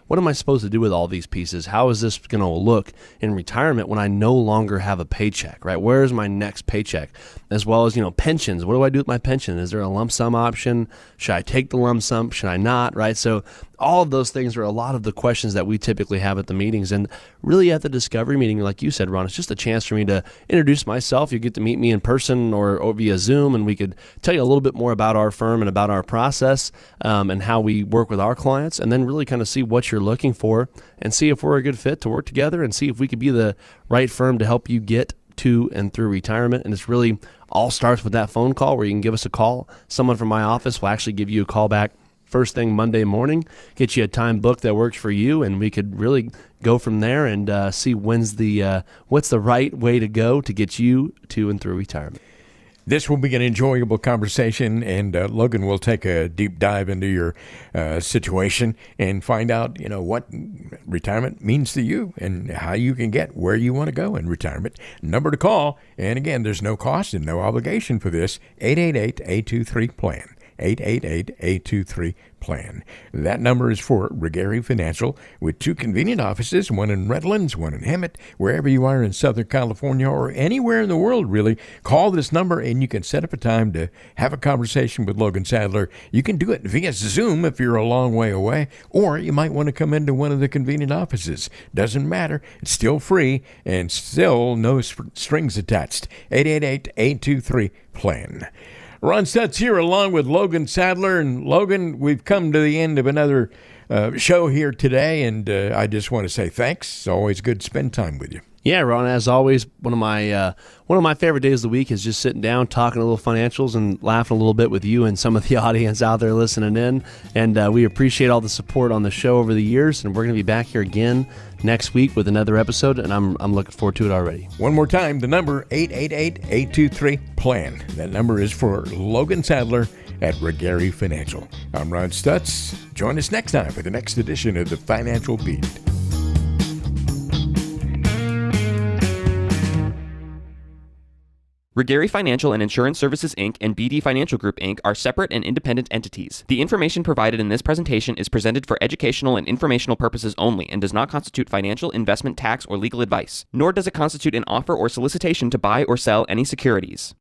what am I supposed to do with all these pieces? How is this going to look in retirement when I no longer have a paycheck, right? Where is my next paycheck? As well as, pensions. What do I do with my pension? Is there a lump sum option? Should I take the lump sum? Should I not, right? So All of those things are a lot of the questions that we typically have at the meetings. And really at the discovery meeting, like you said, Ron, it's just a chance for me to introduce myself. You get to meet me in person or via Zoom, and we could tell you a little bit more about our firm and about our process and how we work with our clients, and then really kind of see what you're looking for and see if we're a good fit to work together and see if we could be the right firm to help you get to and through retirement. And it's really all starts with that phone call where you can give us a call. Someone from my office will actually give you a call back first thing Monday morning, get you a time book that works for you, and we could really go from there and see what's the right way to go to get you to and through retirement. This will be an enjoyable conversation, and Logan will take a deep dive into your situation and find out, what retirement means to you and how you can get where you want to go in retirement. Number to call, and again, there's no cost and no obligation for this, 888-823-PLAN. 888-823-PLAN. That number is for Regary Financial, with 2 convenient offices, one in Redlands, one in Hemet. Wherever you are in Southern California or anywhere in the world, really, call this number and you can set up a time to have a conversation with Logan Sadler. You can do it via Zoom if you're a long way away, or you might want to come into one of the convenient offices. Doesn't matter. It's still free and still no strings attached. 888-823-PLAN. Ron Stutz here along with Logan Sadler. And Logan, we've come to the end of another show here today, and I just want to say thanks. It's always good to spend time with you. Yeah, Ron, as always, one of my favorite days of the week is just sitting down, talking a little financials, and laughing a little bit with you and some of the audience out there listening in. And we appreciate all the support on the show over the years. And we're going to be back here again next week with another episode, and I'm looking forward to it already. One more time, the number 888-823-PLAN. That number is for Logan Sadler at Regary Financial. I'm Ron Stutz. Join us next time for the next edition of the Financial Beat. Regary Financial and Insurance Services, Inc. and BD Financial Group, Inc. are separate and independent entities. The information provided in this presentation is presented for educational and informational purposes only and does not constitute financial, investment, tax, or legal advice, nor does it constitute an offer or solicitation to buy or sell any securities.